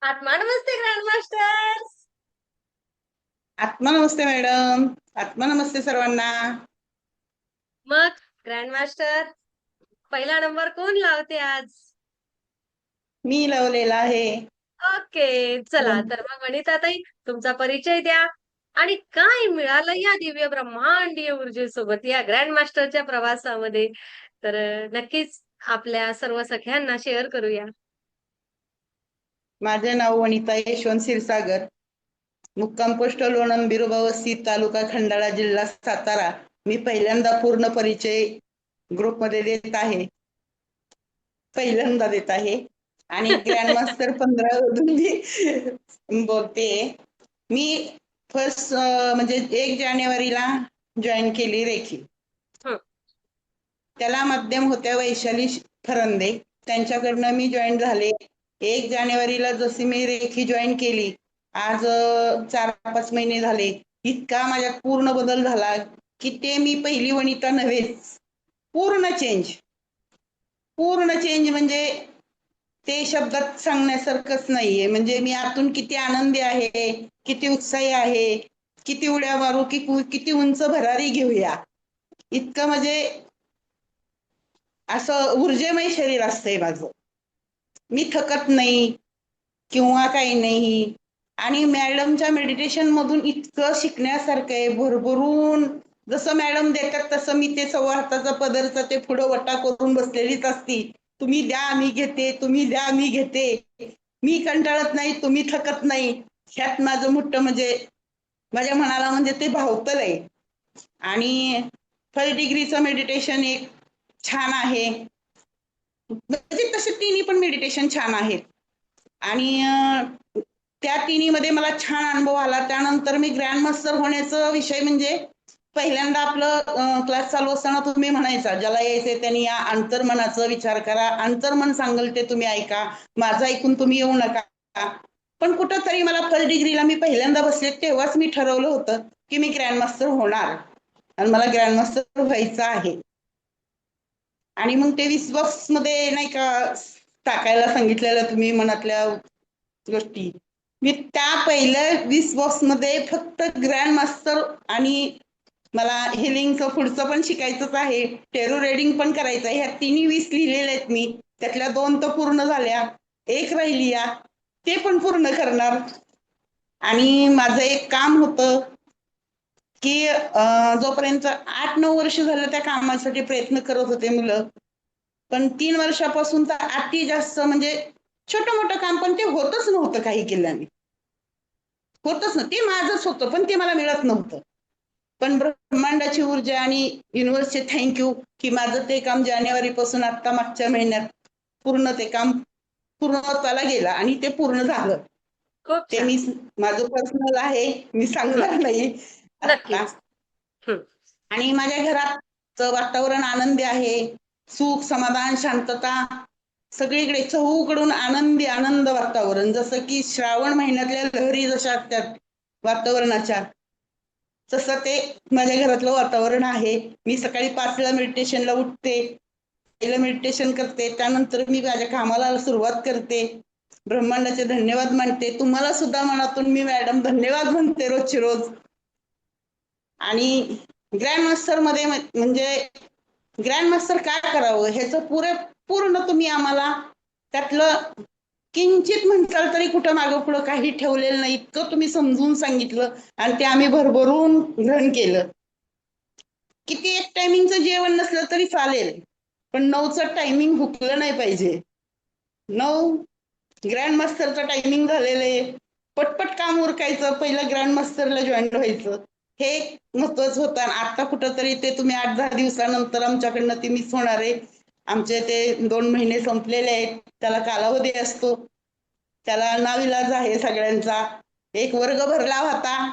आत्मा नमस्ते grand masters. आत्मा नमस्ते madam. आत्मा नमस्ते सर्वांना. मग ग्रँड मास्टर पहिला नंबर कोण लावते आज? मी लावलेला आहे. ओके, चला तर मग वनिताताई तुमचा परिचय द्या आणि काय मिळालं या दिव्य ब्रह्मांडीय ऊर्जेसोबत या ग्रँड मास्टरच्या प्रवासामध्ये. तर नक्कीच आपल्या सर्व सख्यांना शेअर करूया. माझे नाव वनिता यशवंत क्षीरसागर. मुक्काम पोस्ट लोणंद बिरोबा वस्ती तालुका खंडाळा जिल्हा सातारा. मी पहिल्यांदा पूर्ण परिचय ग्रुपमध्ये देत आहे. पहिल्यांदा देत आहे आणि ग्रँड मास्टर 15 मी बोलते. मी फर्स्ट म्हणजे 1 जानेवारीला जॉईन केली रेखी. हं, त्याला माध्यम होत्या वैशाली फरंदे, त्यांच्याकडनं मी जॉईन झाले. 1 जानेवारीला जशी मी रेखी जॉईन केली, आज 4-5 महिने झाले. इतका माझ्यात पूर्ण बदल झाला की ते मी पहिली वनिता नव्हेच, पूर्ण चेंज. पूर्ण चेंज म्हणजे ते शब्दात सांगण्यासारखंच नाहीये. म्हणजे मी आतून किती आनंदी आहे, किती उत्साही आहे, किती उड्या मारू, किती उंच भरारी घेऊया, इतकं म्हणजे असं ऊर्जेमय शरीर असतंय माझं. मी थकत नाही किंवा काही नाही. आणि मॅडमच्या मेडिटेशन मधून इतकं शिकण्यासारखं आहे भरभरून. जसं मॅडम देतात तसं मी ते सव्वा हाताचा पदरचा ते पुढं वटा करून बसलेलीच असती. तुम्ही द्या मी घेते, तुम्ही द्या मी घेते. मी कंटाळत नाही, तुम्ही थकत नाही. ह्यात माझं मोठं म्हणजे माझ्या मनाला म्हणजे ते भावतल आहे. आणि 3rd डिग्रीचं मेडिटेशन एक छान आहे. म्हणजे तसे तिन्ही पण मेडिटेशन छान आहेत. आणि त्या तिन्हीमध्ये मला छान अनुभव आला. त्यानंतर मी ग्रँड मास्टर होण्याचा विषय म्हणजे पहिल्यांदा आपलं क्लास चालू असताना तुम्ही म्हणायचा, ज्याला यायचंय त्यांनी या अंतर्मनाचा विचार करा, अंतर्मन सांगल ते तुम्ही ऐका, माझं ऐकून तुम्ही येऊ नका. पण कुठंतरी मला 3rd डिग्रीला मी पहिल्यांदा बसले तेव्हाच मी ठरवलं होतं की मी ग्रँड मास्टर होणार आणि मला ग्रँड मास्टर व्हायचं आहे. आणि मग ते 20 बॉक्स मध्ये नाही का टाकायला सांगितलेलं तुम्ही मनातल्या गोष्टी, मी त्या पहिल्या 20 बॉक्स मध्ये फक्त ग्रँड मास्टर आणि मला हिलिंगचं पुढचं पण शिकायचंच आहे, टेरो रेडिंग पण करायचं आहे. ह्या तिन्ही 20 लिहिलेल्या आहेत मी. त्यातल्या 2 तर पूर्ण झाल्या, एक राहिली या, ते पण पूर्ण करणार. आणि माझं एक काम होतं की जोपर्यंत 8-9 वर्ष झालं त्या कामासाठी प्रयत्न करत होते मुलं, पण 3 वर्षापासून तर अति जास्त म्हणजे छोटं मोठं काम पण ते होतच नव्हतं काही केल्याने. होतच ना, ते माझंच होतं पण ते मला मिळत नव्हतं. पण ब्रह्मांडाची ऊर्जा आणि युनिव्हर्सचे थँक्यू की माझं ते काम जानेवारीपासून आता मागच्या महिन्यात पूर्ण ते काम पूर्णत्वाला गेलं आणि ते पूर्ण झालं. खूप ते छान. मी माझं पर्सनल आहे, मी हं, सांगणार नाही आता. नक्कीच. हं, आणि माझ्या घरात वातावरण आनंदी आहे. सुख, समाधान, शांतता सगळीकडे चहूकडून आनंदी आनंद वातावरण. जसं की श्रावण महिन्यातल्या लहरी जशा असतात वातावरणाच्या, तसं ते माझ्या घरातलं वातावरण आहे. मी सकाळी 5ला मेडिटेशनला उठते, पहिलं मेडिटेशन करते, त्यानंतर मी माझ्या कामाला सुरुवात करते. ब्रह्मांडाचे धन्यवाद मानते. तुम्हाला सुद्धा मनातून मी मॅडम धन्यवाद म्हणते रोजची रोज. आणि ग्रँड मास्टर मध्ये म्हणजे ग्रँड मास्टर काय करावं ह्याचं पूर्ण तुम्ही आम्हाला त्यातलं किंचित म्हणताल तरी कुठं मागं पुढं काही ठेवलेलं नाही, इतकं तुम्ही समजून सांगितलं आणि ते आम्ही भरभरून ग्रहण केलं. किती एक टायमिंगचं जेवण नसलं तरी चालेल, पण 9चं टायमिंग हुकलं नाही पाहिजे. 9 ग्रँड मास्टरचं टायमिंग झालेलं आहे. पटपट काम उरकायचं, पहिलं ग्रँड मास्टरला जॉईन व्हायचं, हे महत्वाचं होतं. आणि आता कुठंतरी ते तुम्ही 8-10 दिवसानंतर आमच्याकडनं ती मिस होणार आहे. आमचे ते 2 महिने संपलेले आहेत, त्याला कालावधी असतो, त्याला नाविलाज आहे सगळ्यांचा. एक वर्ग भरला होता,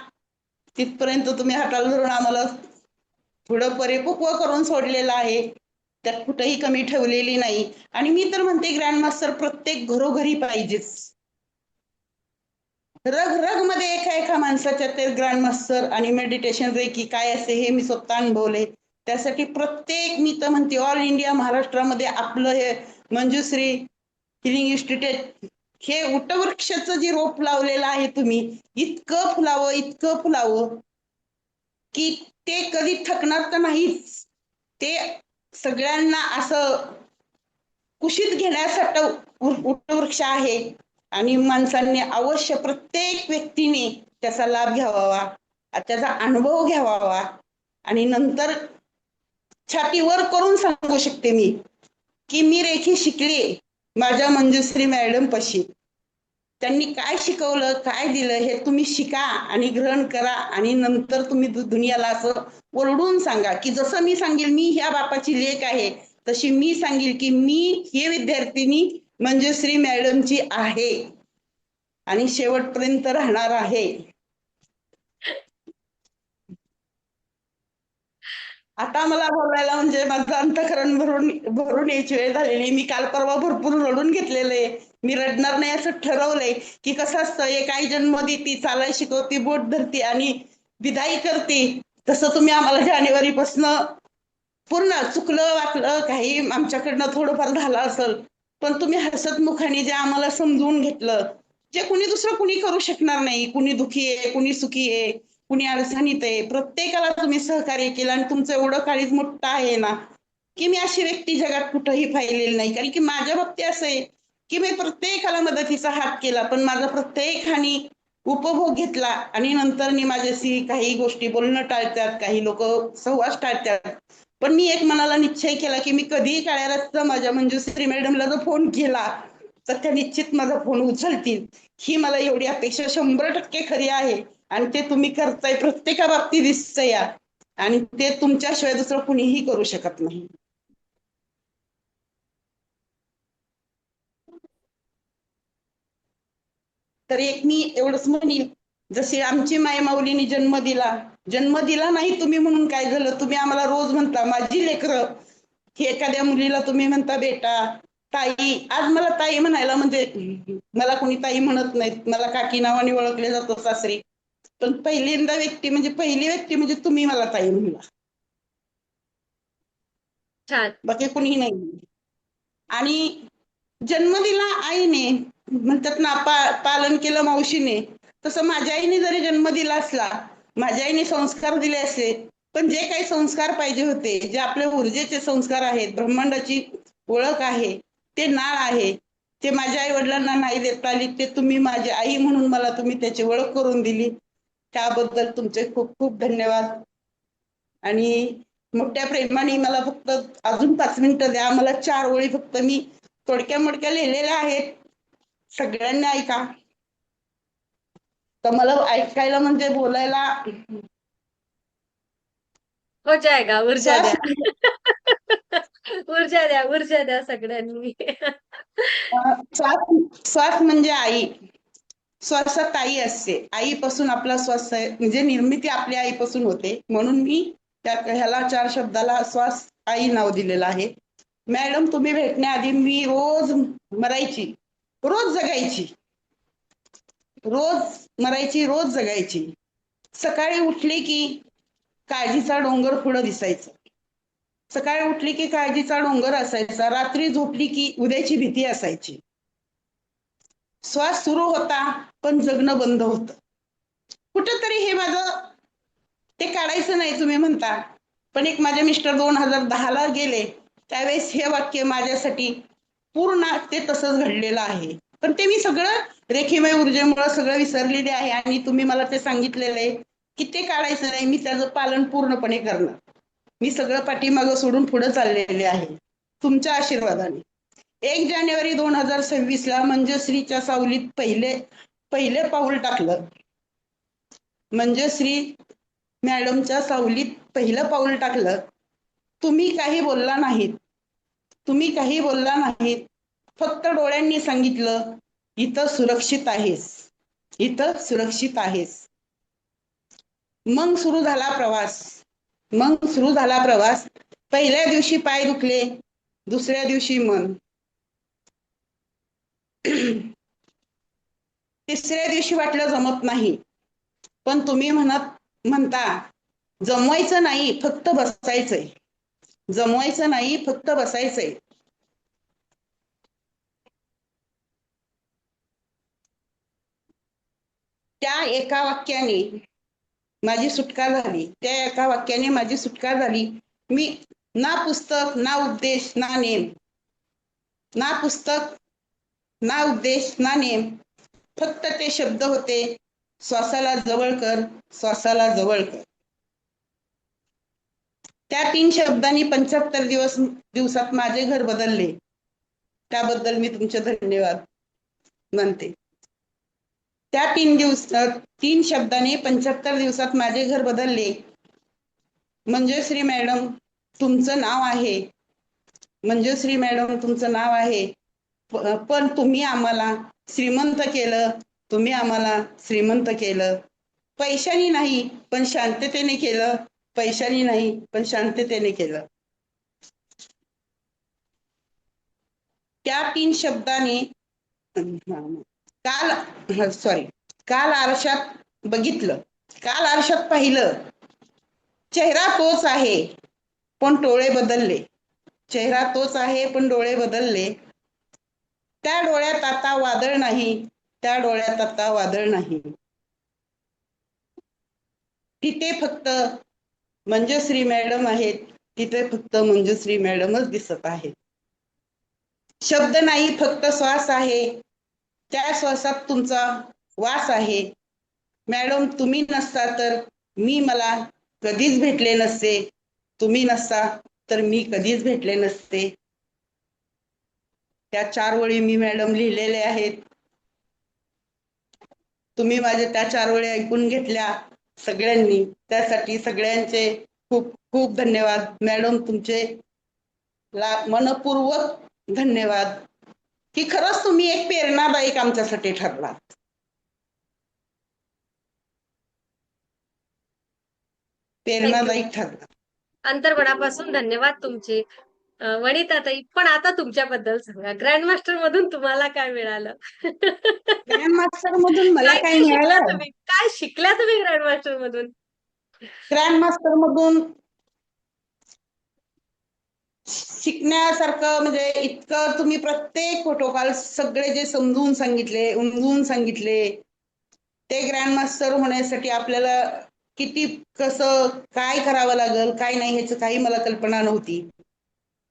तिथपर्यंत तुम्ही हाताला धरून आम्हाला थोडं परिपक्व करून सोडलेलं आहे, त्यात कुठेही कमी ठेवलेली नाही. आणि मी तर म्हणते ग्रँड मास्टर प्रत्येक घरोघरी पाहिजेच. रग रग मध्ये एका एका माणसाच्या ते ग्रँड मास्टर आणि मेडिटेशन रेकी काय असते हे मी स्वतः अनुभवले. त्यासाठी प्रत्येक मी तर म्हणते ऑल इंडिया महाराष्ट्रामध्ये आपलं हे मंजुश्री हिलिंग इन्स्टिट्यूट हे वटवृक्षाचं जे रोप लावलेलं आहे तुम्ही, इतकं फुलावं की ते कधी थकणार तर नाहीच. ते सगळ्यांना असं कुशीत घेण्यासाठी वटवृक्ष आहे आणि माणसांनी अवश्य प्रत्येक व्यक्तीने त्याचा लाभ घ्यावा, त्याचा अनुभव घ्यावा आणि नंतर छाती वर करून सांगू शकते मी की मी रेखी शिकले माझ्या मंजुश्री मॅडम पाशी. त्यांनी काय शिकवलं, काय दिलं हे तुम्ही शिका आणि ग्रहण करा आणि नंतर तुम्ही दुनियाला असं ओरडून सांगा की जसं मी सांगेल मी ह्या बापाची लेक आहे, तशी मी सांगेल की मी हे विद्यार्थिनी मंजुश्री मॅडमची आहे आणि शेवटपर्यंत राहणार आहे. आता मला बोलायला म्हणजे माझं अंतःकरण भरून भरून यायची वेळ झालेली. मी काल परवा भरपूर रडून घेतलेलं आहे. मी रडणार नाही असं ठरवलंय की कसं असतं, एक आई जन्म देती, चालायला शिकवती, बोट धरती आणि विदाई करते. तसं तुम्ही आम्हाला जानेवारीपासनं पूर्ण चुकलं वाकलं काही आमच्याकडनं थोडंफार झालं असेल, पण तुम्ही हसतमुखाने जे आम्हाला समजून घेतलं, जे कुणी दुसरं कुणी करू शकणार नाही. कुणी दुखी आहे, कुणी सुखी आहे, कुणी अडचणीत आहे, प्रत्येकाला तुम्ही सहकार्य केलं आणि तुमचं एवढं काळीज मोठं आहे ना की मी अशी व्यक्ती जगात कुठंही पाहिलेली नाही. कारण की माझ्या बाबतीत असं आहे की मी प्रत्येकाला मदतीचा हात केला, पण माझा प्रत्येकाने उपभोग घेतला आणि नंतर माझ्याशी काही गोष्टी बोलणं टाळतात, काही लोक सहवास टाळतात. पण मी एक मनाला निश्चय केला की मी कधीही काळ्या रस्त्यात माझ्या मंजुश्री मॅडमला जर फोन केला तर त्या निश्चित माझा फोन उचलतील. ही मला एवढी अपेक्षा 100% खरी आहे आणि ते तुम्ही करताय, प्रत्येका बाबतीत दिसतंय या आणि ते तुमच्याशिवाय दुसरं कुणीही करू शकत नाही. तर एक मी एवढंच म्हणेन, जशी आमची मायमाऊलीने जन्म दिला नाही तुम्ही म्हणून काय झालं, तुम्ही आम्हाला रोज म्हणता माझी लेकरं. की एखाद्या मुलीला तुम्ही म्हणता बेटा, ताई. आज मला ताई म्हणायला म्हणजे मला कोणी ताई म्हणत नाहीत, मला काकी नावाने ओळखले जातो सासरी. पण पहिल्यांदा व्यक्ती म्हणजे पहिली व्यक्ती म्हणजे तुम्ही मला ताई म्हणला, छान. बाकी कुणीही नाही. आणि जन्म दिला आईने, म्हणतात ना पालन केलं मावशीने, तसं माझ्या आईने जरी जन्म दिला असला, माझ्या आईने संस्कार दिले असते, पण जे काही संस्कार पाहिजे होते, जे आपल्या ऊर्जेचे संस्कार आहेत, ब्रह्मांडाची ओळख आहे, ते नाळ आहे, ते माझ्या आई वडिलांना नाही देता आली, ते तुम्ही माझी आई म्हणून मला तुम्ही त्याची ओळख करून दिली, त्याबद्दल तुमचे खूप खूप धन्यवाद. आणि मोठ्या प्रेमाने मला फक्त अजून 5 मिनिटं द्या. मला 4 ओळी फक्त मी थोडक्या मोडक्या लिहिलेल्या आहेत, सगळ्यांनी ऐका. तर मला ऐकायला म्हणजे बोलायला हो जाएगा, ऊर्जा श्वास द्या. ऊर्जा द्या सगळ्यांनी. श्वास श्वास म्हणजे आई. श्वासात आई असते, आईपासून आपला श्वास म्हणजे निर्मिती आपल्या आईपासून होते, म्हणून मी त्या ह्याला 4 शब्दाला श्वास आई नाव दिलेलं आहे. मॅडम तुम्ही भेटण्याआधी मी रोज मरायची, रोज जगायची, रोज मरायची, रोज जगायची. सकाळी उठली की काळजीचा डोंगर पुढं दिसायचा, सकाळी उठली की काळजीचा डोंगर असायचा, रात्री झोपली की उद्याची भीती असायची. श्वास सुरू होता पण जगणं बंद होतं. कुठंतरी हे माझं ते काढायचं नाही तुम्ही म्हणता, पण एक माझे मिस्टर 2010ला गेले त्यावेळेस हे वाक्य माझ्यासाठी पूर्ण ते तसंच घडलेलं आहे. पण ते मी सगळं रेखीमय ऊर्जेमुळे सगळं विसरलेले आहे आणि तुम्ही मला ते सांगितलेलं आहे की ते काढायचं नाही, मी त्याचं पालन पूर्णपणे करणार. मी सगळं पाठीमागं सोडून पुढे चाललेले आहे तुमच्या आशीर्वादाने. 1 जानेवारी 2026ला मंजुश्रीच्या सावलीत पहिले पहिले पाऊल टाकलं. मंजुश्री मॅडमच्या सावलीत पहिलं पाऊल टाकलं. तुम्ही काही बोलला नाहीत, तुम्ही काही बोलला नाहीत, फक्त डोळ्यांनी सांगितलं इथं सुरक्षित आहेस, इथं सुरक्षित आहेस. मग सुरू झाला प्रवास, मग सुरू झाला प्रवास. पहिल्या दिवशी पाय दुखले, दुसऱ्या दिवशी मन, तिसऱ्या दिवशी वाटलं जमत नाही, पण तुम्ही म्हणता जमवायचं नाही फक्त बसायचंय, जमवायचं नाही फक्त बसायचंय. त्या एका वाक्याने माझी सुटका झाली. त्या एका वाक्याने माझी सुटका झाली. मी ना पुस्तक, ना उपदेश, ना नेम, ना पुस्तक, ना उपदेश, ना नेम, फक्त ते शब्द होते, श्वासाला जवळ कर, श्वासाला जवळ कर. त्या 3 शब्दांनी 75 दिवसात माझे घर बदलले. त्याबद्दल मी तुमचे धन्यवाद मानते. त्या 3 शब्दांनी 75 दिवसात माझे घर बदलले. मंजुश्री मॅडम तुमचं नाव आहे. मंजुश्री मॅडम तुमचं नाव आहे. पण तुम्ही आम्हाला श्रीमंत केलं. तुम्ही आम्हाला श्रीमंत केलं. पैशानी नाही पण शांततेने केलं. पैशानी नाही पण शांततेने केलं. त्या 3 शब्दाने काल आरशात बघितलं. काल आरशात पाहिलं. चेहरा तोच आहे पण डोळे बदलले. चेहरा तोच आहे पण डोळे बदलले. त्या डोळ्यात आता वादळ नाही. त्या डोळ्यात आता वादळ नाही. तिथे फक्त मंजुश्री मॅडम आहेत. तिथे फक्त मंजुश्री मॅडमच दिसत आहेत. शब्द नाही फक्त श्वास आहे. त्या श्वासात तुमचा वास आहे. मॅडम तुम्ही नसता तर मी मला कधीच भेटले नसते. तुम्ही नसता तर मी कधीच भेटले नसते. त्या 4 ओळी मी मॅडम लिहिलेल्या आहेत. तुम्ही माझ्या त्या 4 ओळी ऐकून घेतल्या सगळ्यांनी. त्यासाठी सगळ्यांचे खूप खूप धन्यवाद. मॅडम तुमचे मनपूर्वक धन्यवाद की खरंच तुम्ही एक प्रेरणादायक आमच्यासाठी ठरला. प्रेरणादायक ठरला. अंतर्मनापासून धन्यवाद तुमचे. वनिताताई, पण आता तुमच्याबद्दल सांगा. ग्रँडमास्टर मधून तुम्हाला काय मिळालं? ग्रँड मास्टर मधून मला काय काय काय शिकला मिळालं? तुम्ही? काय शिकल्या तुम्ही ग्रँडमास्टर मधून? ग्रँड मास्टर मधून शिकण्यासारखं म्हणजे इतकं तुम्ही प्रत्येक प्रोटोकॉल सगळे जे समजून सांगितले, उमजून सांगितले. ते ग्रँड मास्टर होण्यासाठी आपल्याला किती कसं काय करावं लागेल काय नाही ह्याचं काही मला कल्पना नव्हती.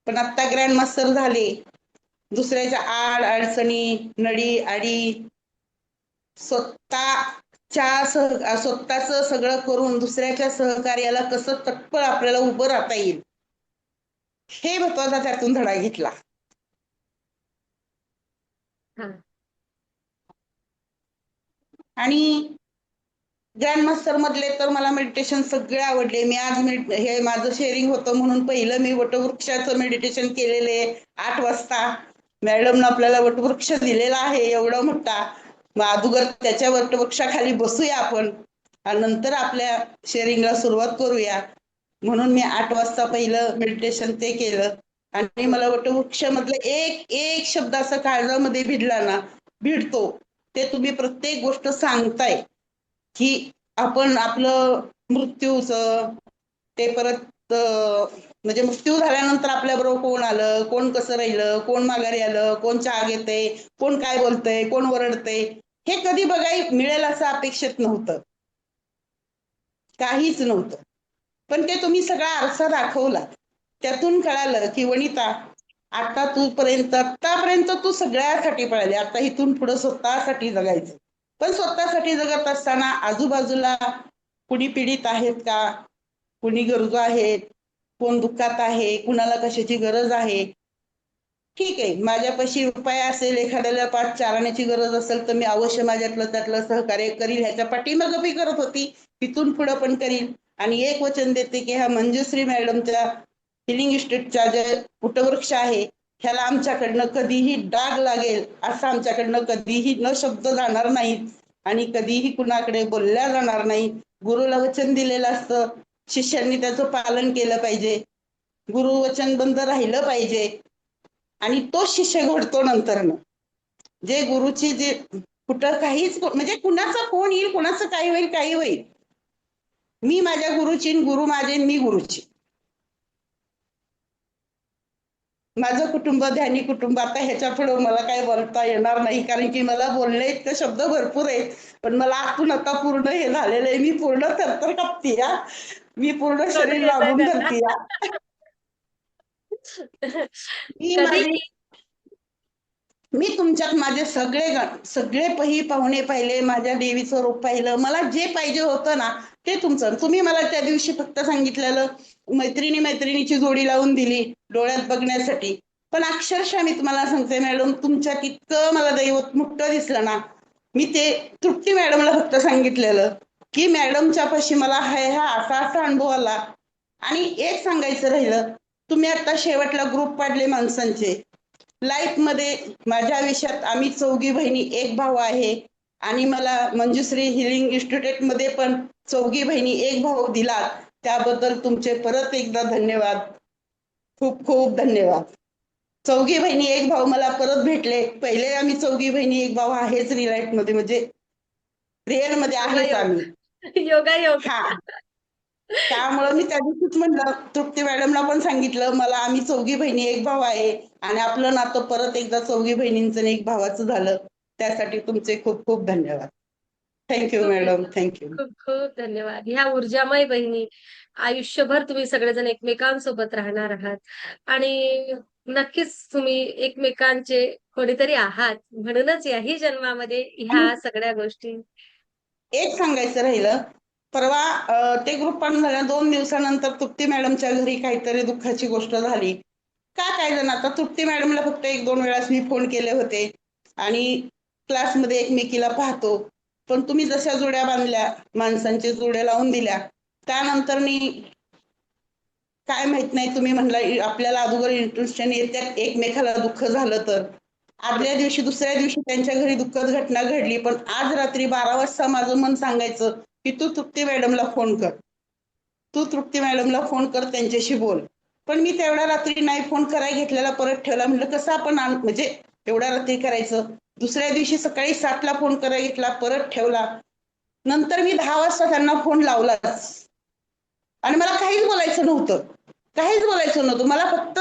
पण आता ग्रँड मास्टर झाले. दुसऱ्याच्या आड अडचणी नडी आडी स्वतःच सगळं करून दुसऱ्याच्या सहकार्याला कसं तत्पर आपल्याला उभं राहता येईल हे महत्वाचा त्यातून धडा घेतला. आणि ग्रँड मास्टर मधले तर मला मेडिटेशन सगळे आवडले. मी आज हे माझं शेअरिंग होतं म्हणून पहिलं मी वटवृक्षाचं मेडिटेशन केलेले 8 वाजता. मॅडमनं आपल्याला वटवृक्ष दिलेला आहे एवढा मोठा. मग अगोदर त्याच्या वटवृक्षाखाली बसूया आपण आणि नंतर आपल्या शेअरिंगला सुरुवात करूया. म्हणून मी 8 वाजता पहिलं मेडिटेशन ते केलं. आणि मला वटवृक्ष मधलं एक एक शब्द असा काळजामध्ये भिडला ना, भिडतो. ते तुम्ही प्रत्येक गोष्ट सांगताय की आपण आपलं मृत्यूचं ते परत म्हणजे मृत्यू झाल्यानंतर आपल्याबरोबर कोण आलं, कोण कसं राहिलं, कोण माघारी आलं, कोण चहा घेतंय, कोण काय बोलतंय, कोण ओरडतंय, हे कधी बघाय मिळेल असं अपेक्षित नव्हतं. काहीच नव्हतं. पण ते तुम्ही सगळा आरसा दाखवला. त्यातून कळालं की वनिता आतापर्यंत तू सगळ्यासाठी पळाली. आता इथून पुढे स्वतःसाठी जगायचं. पण स्वतःसाठी जगत असताना आजूबाजूला कुणी पीडित आहेत का, कुणी गरजू आहेत, कोण दुःखात आहे, कुणाला कशाची गरज आहे. ठीक आहे, माझ्यापाशी रुपये असेल, एखाद्याला 5 चारण्याची गरज असेल तर मी अवश्य माझ्यातलं त्यातलं सहकार्य करील. ह्याच्या पाठीमागं मी करत होती, तिथून पुढे पण करील. आणि एक वचन देते की ह्या मंजुश्री मॅडमच्या हिलिंग इन्स्टिट्यूटचा जे वटवृक्ष आहे ह्याला आमच्याकडनं कधीही डाग लागेल असं आमच्याकडनं कधीही न शब्द जाणार नाहीत आणि कधीही कुणाकडे बोलल्या जाणार नाही. गुरुला वचन दिलेलं असतं, शिष्यांनी त्याचं पालन केलं पाहिजे. गुरु वचनबद्ध राहिलं पाहिजे आणि तो शिष्य घडतो नंतरनं. जे गुरुची जे कुठं काहीच म्हणजे कुणाचं कोण येईल, कुणाचं काही होईल, काही होईल. मी माझ्या गुरुची, गुरु माझे, मी गुरुची. माझं कुटुंब ध्यानी कुटुंब, आता ह्याच्या पुढे मला काही बोलता येणार नाही, कारण की मला बोलणे इतके शब्द भरपूर आहेत, पण मला आतून आता पूर्ण हे झालेलं आहे. मी पूर्ण थरथर कापते या, मी पूर्ण रडू शरीर येतंय लांबून त्यांना. धरते या. मी कधी माझी मी तुमच्यात माझे सगळे पाहुणे पाहिले, माझ्या देवीचं रूप पाहिलं. मला जे पाहिजे होतं ना ते तुमचं. तुम्ही मला त्या दिवशी फक्त सांगितलेलं मैत्रिणीची जोडी लावून दिली डोळ्यात बघण्यासाठी. पण अक्षरशः मी तुम्हाला सांगते मॅडम, तुमच्यात इतकं मला दैवत मोठं दिसलं ना. मी ते तृप्ती मॅडमला फक्त सांगितलेलं की मॅडमच्या पाशी मला हा असा अनुभव आला. आणि एक सांगायचं राहिलं, तुम्ही आता शेवटला ग्रुप पाडले माणसांचे. लाईफ मध्ये माझ्या आयुष्यात आम्ही चौघी बहिणी एक भाऊ आहे, आणि मला मंजुश्री हिलिंग इन्स्टिट्यूट मध्ये पण चौघी बहिणी एक भाऊ दिला. त्याबद्दल तुमचे परत एकदा धन्यवाद, खूप खूप धन्यवाद. चौघी बहिणी एक भाऊ मला परत भेटले. पहिले आम्ही चौघी बहिणी एक भाऊ आहेच रिअल मध्ये, म्हणजे रिअल मध्ये आहेच योगायोग. आम्ही. योगायोग. हा, त्यामुळे मी त्या दिवशीच म्हणलं, तृप्ती मॅडमला पण सांगितलं, मला आम्ही चौघी बहिणी एक भाऊ आहे आणि आपलं नातं परत एकदा चौघी बहिणींचं आणि एक भावाचं झालं. त्यासाठी तुमचे खूप खूप धन्यवाद. थँक्यू खूप मॅडम, धन्यवाद. थँक्यू. खूप खूप धन्यवाद. ह्या ऊर्जामय बहिणी आयुष्यभर तुम्ही सगळेजण एकमेकांसोबत राहणार आहात आणि नक्कीच तुम्ही एकमेकांचे कोणीतरी आहात, म्हणूनच याही जन्मामध्ये आणि ह्या सगळ्या गोष्टी. एक सांगायचं राहिलं, परवा ते ग्रुप पण झालं, 2 दिवसानंतर तृप्ती मॅडमच्या घरी काहीतरी दुःखाची गोष्ट झाली. काय जण, आता तृप्ती मॅडमला फक्त 1-2 वेळाच मी फोन केले होते आणि क्लासमध्ये एकमेकीला पाहतो. पण तुम्ही जशा जोड्या बांधल्या, माणसांचे जोड्या लावून दिल्या, त्यानंतर काय माहित नाही, तुम्ही म्हणला आपल्याला अगोदर इंट्रोडक्शन येत्यात एकमेकाला दुःख झालं तर. आदल्या दिवशी दुसऱ्या दिवशी त्यांच्या घरी दुःखद घटना घडली, पण आज रात्री 12 वाजता माझं मन सांगायचं की तू तृप्ती मॅडमला फोन कर, तू तृप्ती मॅडमला फोन कर, त्यांच्याशी बोल. पण मी तेवढ्या रात्री नाही फोन करायला घेतलेला, परत ठेवला. म्हटलं कसं आपण म्हणजे एवढ्या रात्री करायचं. दुसऱ्या दिवशी सकाळी 7ला फोन करायला घेतला, परत ठेवला. नंतर मी 10 वाजता त्यांना फोन लावलाच आणि मला काहीच बोलायचं नव्हतं, काहीच बोलायचं नव्हतं. मला फक्त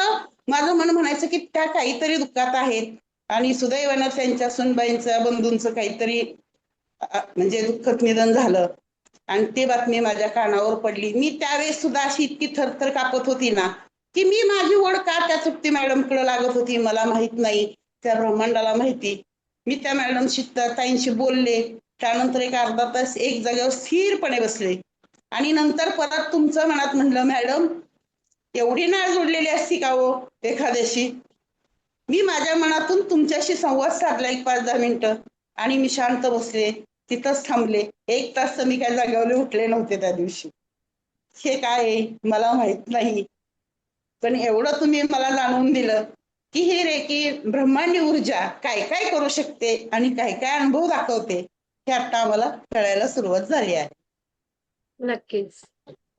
माझं मन म्हणायचं की त्या काहीतरी दुःखात आहेत आणि सुदैवानं त्यांच्या सुनबाईंचं बंधूंचं काहीतरी म्हणजे दुःखद निधन झालं आणि ती बातमी माझ्या कानावर पडली. मी त्यावेळेस सुद्धा अशी इतकी थरथर कापत होती ना, की मी माझी ओढ का त्या तृप्ती मॅडमकडे लागत होती मला माहित नाही, त्या ब्रह्मांडाला माहिती. मी त्या मॅडमशी ताईंशी बोलले. त्यानंतर एक अर्धा तास एक जागेवर स्थिरपणे बसले आणि नंतर परत तुमचं मनात म्हणलं, मॅडम एवढी नाळ जोडलेली असती का हो एखाद्याशी. मी माझ्या मनातून तुमच्याशी संवाद साधला 1-5-10 मिनिटं आणि मी शांत बसले, तिथंच थांबले. 1 तास तर मी काय जागेवर उठले नव्हते त्या दिवशी. हे काय आहे मला माहित नाही, पण एवढं तुम्ही मला जाणवून दिलं की ही रेकी ब्रह्मांडी ऊर्जा काय काय करू शकते आणि काय काय अनुभव दाखवते, हे आता आम्हाला कळायला सुरुवात झाली आहे. नक्कीच.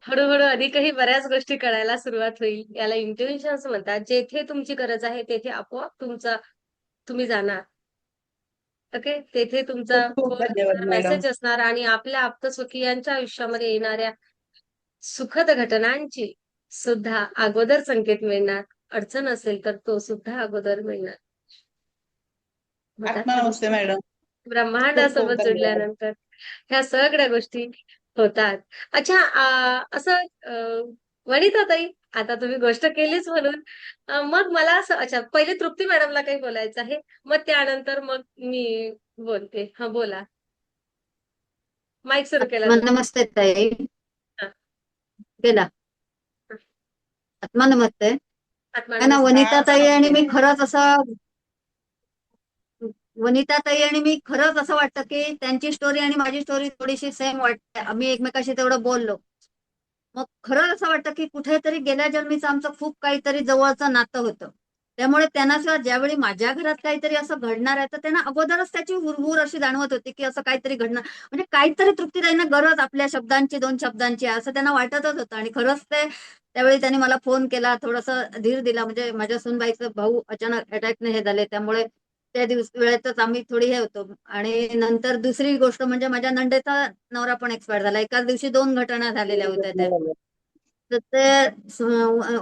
हळूहळू अधिकही बऱ्याच गोष्टी कळायला सुरुवात होईल. याला इंट्युइशन्स म्हणतात. जेथे तुमची गरज आहे तेथे आपोआप तुम्ही जाणार. ओके. तेथे तुमचा खूप खूप फोन धन्यवाद असणार, मॅडम. मेसेज असणार आणि आपल्या आप्तस्वकीयांच्या आयुष्यामध्ये येणाऱ्या सुखद घटनांची सुद्धा अगोदर संकेत मिळणार. अडचण असेल तर तो सुद्धा अगोदर मिळणार. मग आत्मा आता नमस्ते मॅडम. खूप खूप ब्रह्मांडासोबत धन्यवाद. जुडल्यानंतर ह्या सगळ्या गोष्टी होतात. अच्छा, असं वनिताताई, आता तुम्ही गोष्ट केलीच म्हणून मग मला असं, अच्छा पहिले तृप्ती मॅडमला काही बोलायचं आहे, मग त्यानंतर मग मी बोलते. हा बोला. माईक सुरू केला आत्मा तुमचा. नमस्ते ताई. हा, केला. हा. आत्मा नमस्ते. आत्मा है ना, नमस्ते. हा वनिता ताई, आणि नमस्ते. मी खरंच असं वनिता ताई आणि मी खरंच असं वाटतं की त्यांची स्टोरी आणि माझी स्टोरी थोडीशी सेम वाटते. आम्ही एकमेकाशी तेवढं बोललो. मग खरं असं वाटतं की कुठेतरी गेल्या जन्मीचं आमचं खूप काहीतरी जवळचं नातं होतं. त्यामुळे त्यांना सुद्धा ज्यावेळी माझ्या घरात काहीतरी असं घडणार आहे तर त्यांना अगोदरच त्याची हुरहुर अशी जाणवत होती की असं काहीतरी घडणार, म्हणजे काहीतरी तृप्तीताईंना गरज आपल्या शब्दांची, 2 शब्दांची असं त्यांना वाटतच होतं. आणि खरंच ते त्यावेळी त्यांनी मला फोन केला, थोडंसं धीर दिला. म्हणजे माझ्या सूनबाईचं भाऊ अचानक अटॅकने हे झाले, त्यामुळे त्या वेळेतच आम्ही थोडी हे होतो. आणि नंतर दुसरी गोष्ट म्हणजे माझ्या नंदेचा नवरा पण एक्सपायर झाला. एकाच दिवशी 2 घटना झालेल्या होत्या त्या. तर ते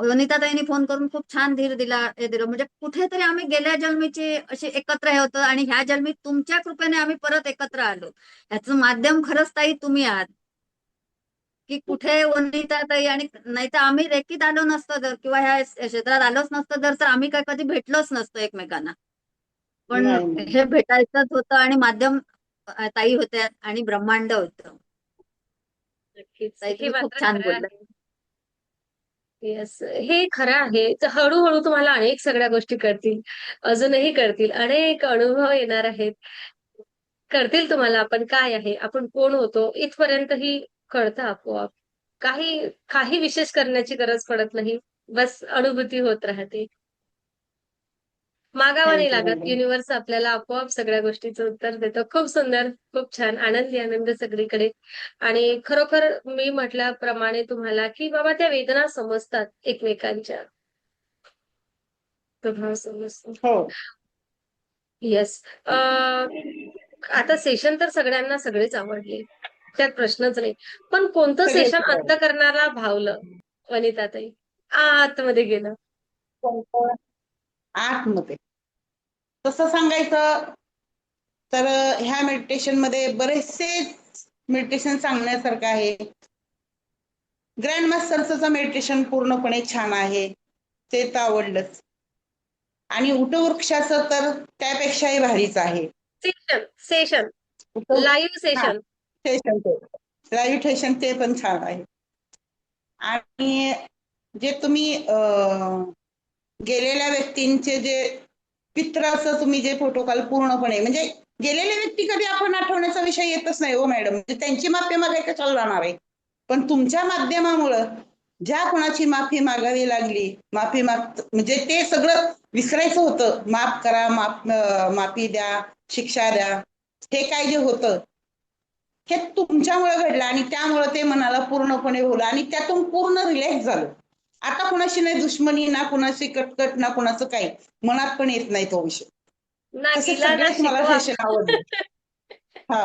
वनिताताईंनी फोन करून खूप छान धीर दिला, हे दिलं. म्हणजे कुठेतरी आम्ही गेल्या जन्मीचे असे एकत्र हे होतो आणि ह्या जन्मी तुमच्या कृपेने आम्ही परत एकत्र आलो. याचं माध्यम खरंच ताई तुम्ही आहात, की कुठे वनिताताई आणि नाही तर आम्ही रेकीत आलो नसतो जर, किंवा ह्या क्षेत्रात आलोच नसतो जर, तर आम्ही काय कधी भेटलोच नसतो एकमेकांना. पण नाही नाही. हे भेटायचंच होतं आणि माध्यम ताई होत्या आणि ब्रह्मांड होतं. नक्कीच. ताई हे तुम्ही खूप मात्र छान खरं बोललात. आहे. येस, हे खरं आहे. तर हळूहळू तुम्हाला अनेक सगळ्या गोष्टी कळतील. अजूनही कळतील. अनेक अनुभव येणार आहेत. कळतील तुम्हाला आपण काय आहे, आपण कोण होतो, इथपर्यंतही कळतं आपोआप. काही काही विशेष करण्याची गरज पडत नाही. बस अनुभूती होत राहते. मागावं नाही थँक्यू लागत. मॅडम. युनिव्हर्स आपल्याला आपोआप सगळ्या गोष्टीचं उत्तर देतं. खूप सुंदर, खूप छान. आनंदी आनंद सगळीकडे. आणि खरोखर मी म्हटल्याप्रमाणे तुम्हाला, की बाबा त्या वेदना समजतात एकमेकांच्या. स्वभाव समजतो. हो. येस. आता सेशन तर सगळ्यांना सगळेच आवडले. त्यात प्रश्नच नाही. पण कोणतं सगळे सेशन शिकवले. अंतःकरणाला भावलं वनिताताई? आतमध्ये गेलं. कोणतं? आतमध्ये. तसं सांगायचं तर ह्या मेडिटेशन मध्ये बरेचसे मेडिटेशन सांगण्यासारखं आहे. ग्रँड मास्टरचं मेडिटेशन पूर्णपणे छान आहे, ते तर आवडलंच. आणि उटवृक्षाचं तर त्यापेक्षाही भारीच आहे. सेशन, सेशन, उटव लाईव्ह हा सेशन. सेशन ते लाईव्ह सेशन ते पण छान आहे. आणि जे तुम्ही गेलेल्या व्यक्तींचे जे पित्राचं तुम्ही जे प्रोटोकॉल पूर्णपणे म्हणजे गेलेले व्यक्ती कधी आपण आठवण्याचा विषय येतच नाही हो मॅडम. म्हणजे त्यांची माफी मागायला कशाला जाणार आहे. पण तुमच्या माध्यमामुळं ज्या कोणाची माफी मागावी लागली, माफी माग म्हणजे ते सगळं विसरायचं होतं. माफ करा, माफी द्या, शिक्षा द्या, हे काय जे होतं हे तुमच्यामुळे घडलं आणि त्यामुळे ते मनाला पूर्णपणे होलं आणि त्यातून पूर्ण रिलॅक्स झालं. आता कुणाशी नाही दुश्मनी, ना कुणाशी कटकट, ना कुणाचं काही मनात पण येत नाही तो विषय. ना तसे गिला ना सगळेच मला शिकवा. सेशन आवडले. हा,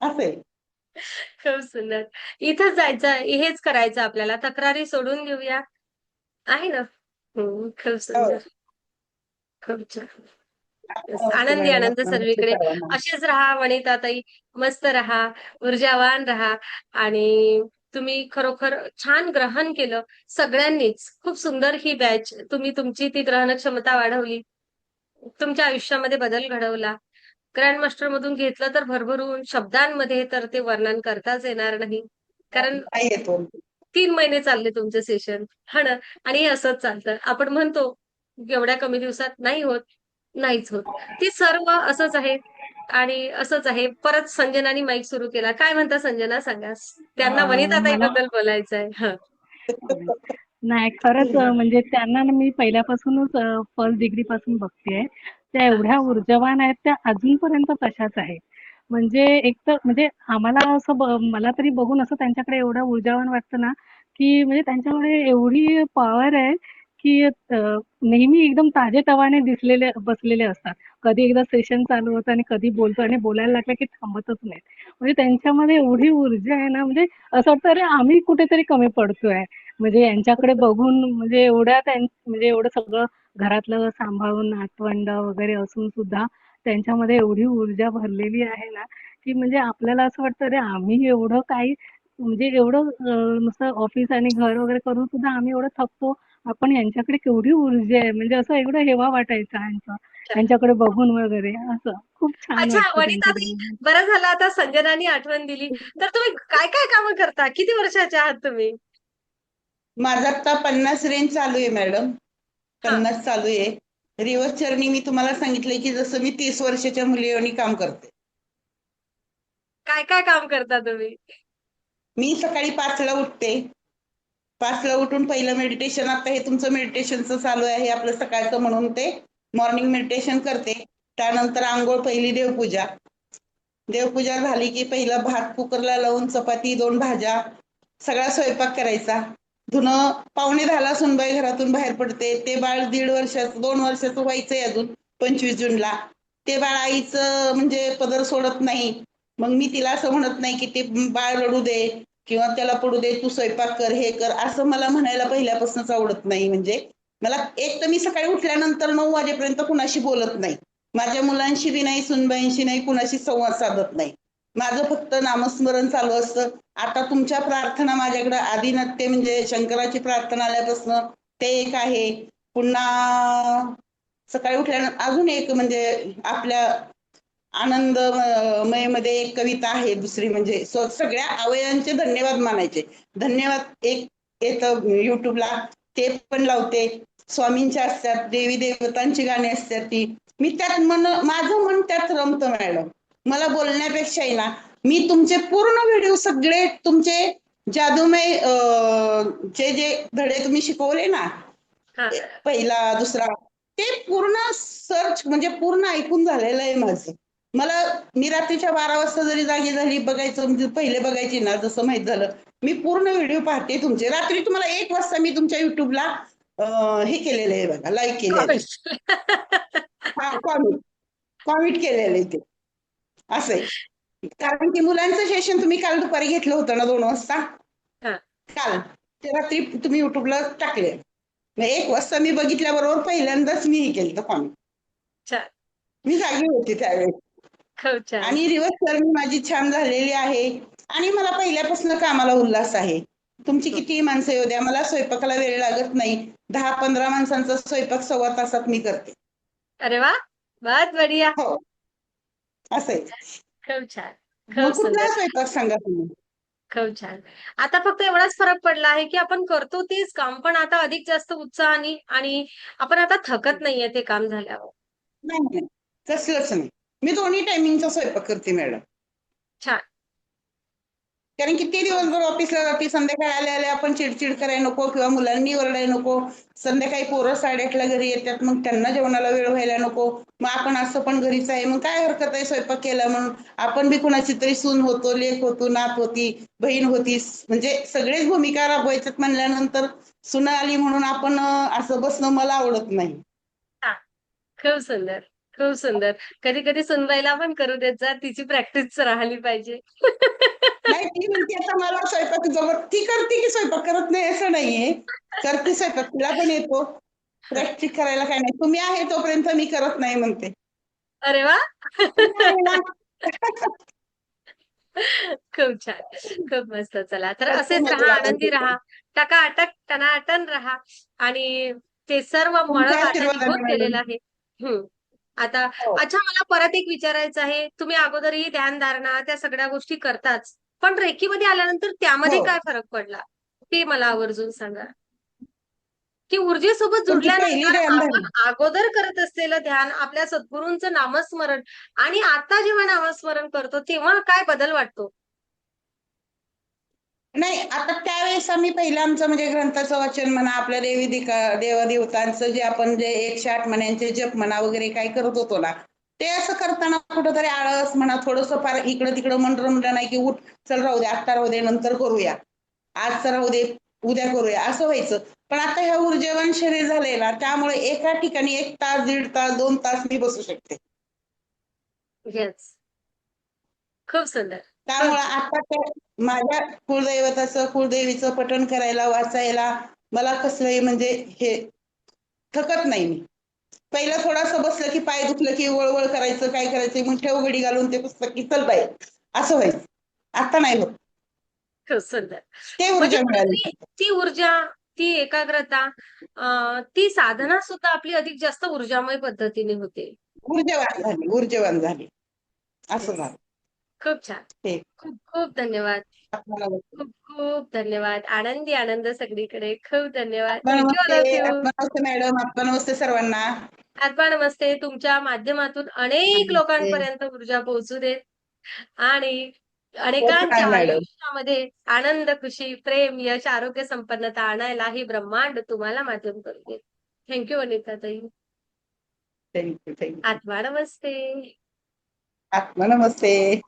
असे. खूप सुंदर. इथंच जायचं, हेच करायचं आपल्याला. तक्रारी सोडून देऊया. आहे ना? खूप हो. सुंदर. खूप छान. येस. नमस्ते आनंदी मॅडम. आनंद नमस्ते सर्वीकडे. सर्वांना. असेच राहा वनिताताई. मस्त राहा, ऊर्जावान राहा आणि तुम्ही खरोखर छान ग्रहण केलं सगळ्यांनीच. खूप सुंदर ही बॅच. तुम्ही तुमची ती ग्रहण क्षमता वाढवली. तुमच्या आयुष्यामध्ये बदल घडवला. ग्रँड मास्टर मधून घेतलं तर भरभरून शब्दांमध्ये तर ते वर्णन करताच येणार नाही. कारण काय येतो. 3 महिने चालले तुमचे सेशन. हां ना? आणि हे असंच चालतं. आपण म्हणतो, एवढ्या कमी दिवसात नाही होत, नाहीच होत. ते सर्व असंच आहे आणि असंच आहे. परत संजनानी माईक सुरू केला. काय म्हणता संजना सांगा? त्यांना मला वनिताताईबद्दल बोलायचं आहे. हं. नाही खरंच म्हणजे त्यांना ना मी पहिल्यापासूनच फर्स्ट डिग्री पासून बघतेय. त्या हां. एवढ्या ऊर्जावान आहेत, त्या अजूनपर्यंत तशाच आहेत. म्हणजे एक तर म्हणजे आम्हाला असं मला तरी बघून असं त्यांच्याकडे एवढं ऊर्जावान वाटतं ना, की म्हणजे त्यांच्यामध्ये एवढी पॉवर आहे, की नेहमी एकदम ताजेतवाने दिसलेले बसलेले असतात. कधी एकदा सेशन चालू होतं आणि कधी बोलतो आणि बोलायला लागलं की थांबतच नाहीत. म्हणजे त्यांच्यामध्ये एवढी ऊर्जा आहे ना, म्हणजे असं वाटतं अरे आम्ही कुठेतरी कमी पडतोय. म्हणजे यांच्याकडे बघून म्हणजे म्हणजे एवढं सगळं घरातलं सांभाळून नातवंड वगैरे असून सुद्धा त्यांच्यामध्ये एवढी ऊर्जा भरलेली आहे ना, की म्हणजे आपल्याला असं वाटतं अरे आम्ही एवढं काही म्हणजे एवढं नुसतं ऑफिस आणि घर वगैरे करून सुद्धा आम्ही एवढं थकतो. आपण यांच्याकडे केवढी ऊर्जा आहे म्हणजे असं एवढं हेवा वाटायचा यांच्याकडे बघून वगैरे असं. खूप छान अच्छा, वाटतं वनिताताई, त्यांच्याकडे. बरं झालं आता संजनानी आठवण दिली. तर तुम्ही काय-काय कामं करता? किती वर्षाचे आहात तुम्ही? माझं आता 50 रेंज चालू आहे मॅडम. हां. 50 चालू आहे. रिव्हर्स जर्नी मी तुम्हाला सांगितलंय की जसं मी 30 वर्षाच्या मुलीवानी काम करते. काय-काय काम करता तुम्ही? मी सकाळी 5ला उठते. 5ला उठून पहिलं मेडिटेशन, आता हे तुमचं मेडिटेशनचं चालू आहे आपलं सकाळचं म्हणून ते मॉर्निंग मेडिटेशन करते. त्यानंतर अंघोळ, पहिली देवपूजा. देवपूजा झाली की पहिला भात कुकरला लावून चपाती, 2 भाज्या, सगळा स्वयंपाक करायचा. धुणं 9:45ला सुनबाई घरातून बाहेर पडते. ते बाळ 1.5 वर्षाचं, 2 वर्षाचं व्हायचंय अजून 25 जूनला. ते बाळ आईचं म्हणजे पदर सोडत नाही. मग मी तिला असं म्हणत नाही की ते बाळ रडू दे. किंवा त्याला पडू दे, तू स्वयंपाक कर, हे कर, असं मला म्हणायला पहिल्यापासूनच आवडत नाही. म्हणजे मला एक तर मी सकाळी उठल्यानंतर 9 वाजेपर्यंत कुणाशी बोलत नाही. माझ्या मुलांशी बी नाही, सुनबाईंशी नाही, कुणाशी संवाद साधत नाही. माझं फक्त नामस्मरण चालू असतं. आता तुमच्या प्रार्थना माझ्याकडे आदिनाट्य म्हणजे शंकराची प्रार्थना आल्यापासून ते एक आहे. पुन्हा सकाळी उठल्यानंतर अजून एक म्हणजे आपल्या आनंदमय मध्ये एक कविता आहे दुसरी, म्हणजे सगळ्या अवयवांचे धन्यवाद मानायचे. धन्यवाद एक येतं युट्यूबला, ते पण लावते. स्वामींचे असतात, देवी देवतांची गाणी असतात, ती मी त्यात माझं मन त्यात रमतं मॅडम. मला बोलण्यापेक्षाही ना, मी तुमचे पूर्ण व्हिडिओ सगळे तुमचे जादूमय जे जे धडे तुम्ही शिकवले ना, हा पहिला दुसरा, ते पूर्ण सर्च म्हणजे पूर्ण ऐकून झालेलं आहे माझं. मला मी रात्रीच्या 12 वाजता जरी जागी झाली बघायचं, म्हणजे पहिले बघायची ना, जसं माहित झालं मी पूर्ण व्हिडिओ पाहते तुमचे. रात्री तुम्हाला 1 वाजता मी तुमच्या युट्यूबला हे केलेलं आहे बघा, लाईक केलेलं आहे. हा, कॉमेंट केलेलं आहे ते, असं आहे. कारण की मुलांचं सेशन तुम्ही काल दुपारी घेतलं होतं ना 2 वाजता, हा काल ते रात्री तुम्ही युट्यूबला टाकले. 1 वाजता मी बघितल्याबरोबर पहिल्यांदाच मी हे केलं कॉमेंट. छान, मी जागी होते त्यावेळेस. खूप छान. आणि रिव्हर्स जर्नी माझी छान झालेली आहे. आणि मला पहिल्यापासून कामाला उल्हास आहे. तुमची कितीही माणसं येऊ द्या, मला स्वयंपाकाला वेळ लागत नाही. 10-15 माणसांचा स्वयंपाक 1.25 तासात मी करते. अरे वा, बहुत बढिया. हो, असं आहे. खूप छान, मग खूप कुठला सुंदर, स्वयंपाक सांगा तुम्ही? खूप छान. आता फक्त एवढाच फरक पडला आहे, की आपण करतो तेच काम, पण आता अधिक जास्त उत्साहाने, आणि आपण आता थकत नाहीये ते काम झाल्यावर. नाही नाही, कसलंच नाही. मी दोन्ही टायमिंगचा स्वयंपाक करते मॅडम. छान. कारण किती दिवसभर ऑफिसला जाते, संध्याकाळी आल्या आल्या आपण चिडचिड करायला नको किंवा मुलांनी ओरडायला नको. संध्याकाळी पोरं 8:30ला घरी येतात, मग त्यांना जेवणाला वेळ व्हायला नको. मग आपण असं पण घरीच आहे, मग काय हरकत आहे स्वयंपाक केला म्हणून. आपण बी कुणाची तरी सून होतो, लेक होतो, नात होती, बहीण होती, म्हणजे सगळेच भूमिका राबवायच्यात म्हणल्यानंतर सुना आली म्हणून आपण असं बसणं मला आवडत नाही. छान. खूप सुंदर, खूप सुंदर. कधी कधी सुनबाईला पण करू देत जा, तिची प्रॅक्टिस राहिली पाहिजे. नाही, ती म्हणते आता मला स्वयंपाक जमत, ती करते की स्वयंपाक करत नाही असं नाहीये, करते स्वयंपाक, तिला पण येतो. प्रॅक्टिस करायला काय नाही, तुम्ही आहे तोपर्यंत मी करत नाही म्हणते. अरे वा. तुम्ही आहे ना. खूप छान, खूप मस्त. चला, तर करते असेच मग राहा, तुला पण आनंदी ते. राहा, टकाटक टनाटन राहा, आणि ते सर्व तुमच्या मळप आता आशीर्वादाने निघून मॅडम. गेलेलं आहे. हम्म. आता हो अच्छा, मला परत एक विचारायचं आहे. तुम्ही अगोदरही ध्यानधारणा त्या सगळ्या गोष्टी करताच, पण रेकीमध्ये आल्यानंतर त्यामध्ये हो, काय फरक पडला, ते मला आवर्जून सांगा. की ऊर्जेसोबत तुमची पहिली जुडल्यानंतर आपण ध्यानधारणा. अगोदर करत असलेलं ध्यान, आपल्या सद्गुरूंचं नामस्मरण, आणि आता जेव्हा नामस्मरण करतो तेव्हा काय बदल वाटतो? नाही, आता त्यावेळेस आम्ही पहिलं आमचं म्हणजे ग्रंथाचं वाचन म्हणा, आपल्या देवदेवतांचं जे आपण जे 108 म्हण्यांचे जप म्हणा वगैरे काय करत होतो ना, ते असं करताना कुठंतरी आळस म्हणा, थोडंसं फार इकडं तिकडं मन रमलं नाही की उठ, चल राहू दे, आत्ता राहू दे, नंतर करूया, आज तर राहू दे, उद्या करूया, असं व्हायचं. पण आता ह्या ऊर्जेवान शरीर झालंय ना, त्यामुळे एका ठिकाणी 1 तास, 1.5 तास, 2 तास मी बसू शकते. येस. खूप सुंदर. खूप त्यामुळे छान. आता ते माझ्या कुलदैवताचं, कुलदेवीचं पठण करायला, वाचायला मला कसलंही म्हणजे हे थकत नाही मी. पहिलं थोडंसं बसलं की पाय दुखलं की वळवळ करायचं, काय करायचं, मग ठेव घडी घालून ते पुस्तक की चल बाई, असं व्हायचं. आता नाही होत. खूप सुंदर. ते म्हणजे ऊर्जा कुठेतरी मिळाली. ती ऊर्जा, ती एकाग्रता, ती साधना सुद्धा आपली अधिक जास्त ऊर्जामय पद्धतीने होते. ऊर्जेवान झाली, असं येस. झालं खूप छान. ते. खूप खूप धन्यवाद. आपल्याला खूप खूप धन्यवाद. आनंदी आनंद सगळीकडे. खूप धन्यवाद. आत्मा thank you all Namaste, of you. आत्मा नमस्ते मॅडम, आत्मा नमस्ते सर्वांना. आत्मा नमस्ते. तुमच्या माध्यमातून अनेक नमस्ते. लोकांपर्यंत ऊर्जा पोहोचू देत, आणि होत अनेकांच्या आहे मॅडम. आयुष्यामध्ये आनंद, खुशी, प्रेम, यश, आरोग्य, संपन्नता आणायला ही ब्रह्मांड तुम्हाला माध्यम करू देत. थँक्यू अनिताताई. थँक्यू. आत्मा नमस्ते. आत्मा नमस्ते.